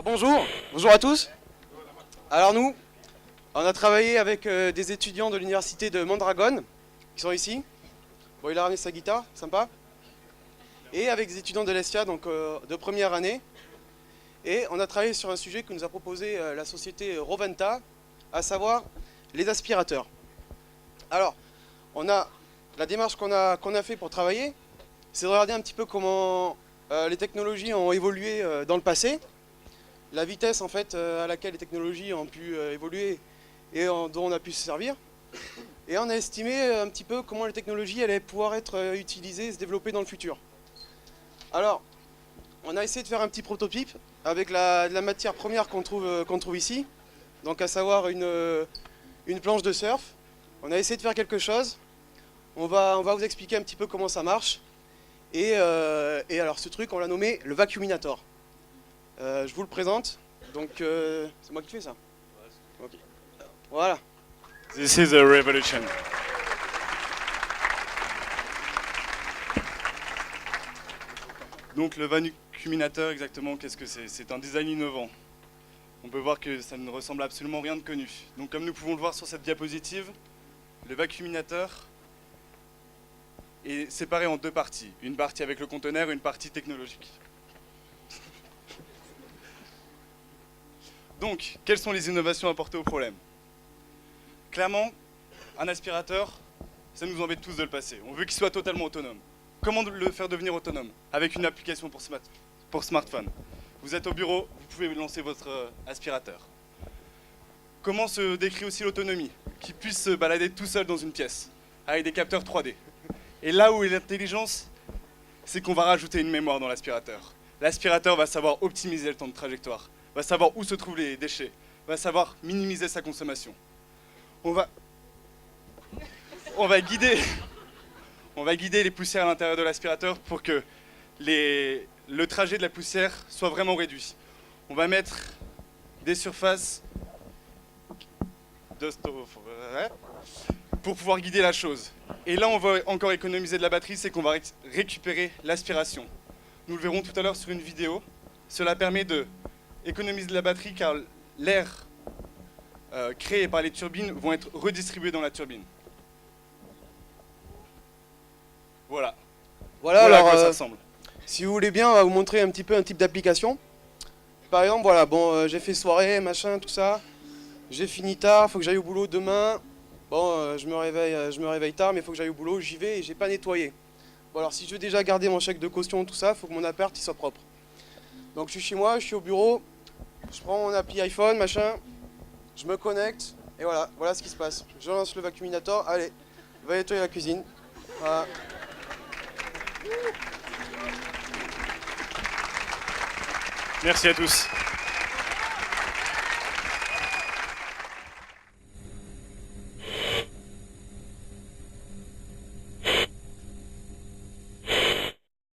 Bonjour à tous. Alors nous, on a travaillé avec des étudiants de l'université de Mondragon, qui sont ici. Bon, il a ramené sa guitare, sympa. Et avec des étudiants de l'ESTIA, donc de première année. Et on a travaillé sur un sujet que nous a proposé la société Roventa, à savoir les aspirateurs. Alors, la démarche qu'on a fait pour travailler, c'est de regarder un petit peu comment les technologies ont évolué dans le passé, la vitesse en fait à laquelle les technologies ont pu évoluer et dont on a pu se servir. Et on a estimé un petit peu comment les technologies allaient pouvoir être utilisées et se développer dans le futur. Alors, on a essayé de faire un petit prototype avec de la matière première qu'on trouve ici, donc à savoir une planche de surf. On a essayé de faire quelque chose. On va vous expliquer un petit peu comment ça marche. Et alors ce truc, on l'a nommé le Vacuuminator. Je vous le présente. Donc c'est moi qui fais ça. Okay. Voilà. This is a revolution. Donc le vacuuminateur, exactement, qu'est-ce que c'est? C'est un design innovant. On peut voir que ça ne ressemble à absolument rien de connu. Donc comme nous pouvons le voir sur cette diapositive, le vacuuminateur est séparé en deux parties. Une partie avec le conteneur et une partie technologique. Donc, quelles sont les innovations apportées au problème? Clairement, un aspirateur, ça nous embête tous de le passer. On veut qu'il soit totalement autonome. Comment le faire devenir autonome? Avec une application pour smartphone. Vous êtes au bureau, vous pouvez lancer votre aspirateur. Comment se décrit aussi l'autonomie? Qu'il puisse se balader tout seul dans une pièce, avec des capteurs 3D. Et là où est l'intelligence, c'est qu'on va rajouter une mémoire dans l'aspirateur. L'aspirateur va savoir optimiser le temps de trajectoire, va savoir où se trouvent les déchets, va savoir minimiser sa consommation. On va guider les poussières à l'intérieur de l'aspirateur pour que le trajet de la poussière soit vraiment réduit. On va mettre des surfaces pour pouvoir guider la chose. Et là, on va encore économiser de la batterie, c'est qu'on va récupérer l'aspiration. Nous le verrons tout à l'heure sur une vidéo. Cela permet d'économiser de la batterie car l'air créé par les turbines vont être redistribués dans la turbine. Voilà. Voilà à alors, quoi ça ressemble. Si vous voulez bien, on va vous montrer un petit peu un type d'application. Par exemple, voilà, bon, j'ai fait soirée, machin, tout ça. J'ai fini tard, faut que j'aille au boulot demain. Bon, je me réveille tard, mais il faut que j'aille au boulot, j'y vais et j'ai pas nettoyé. Bon, alors si je veux déjà garder mon chèque de caution, tout ça, il faut que mon appart il soit propre. Donc je suis chez moi, je suis au bureau, je prends mon appli iPhone, machin, je me connecte, et voilà ce qui se passe. Je lance le vacuuminator, allez, va nettoyer la cuisine. Voilà. Merci à tous.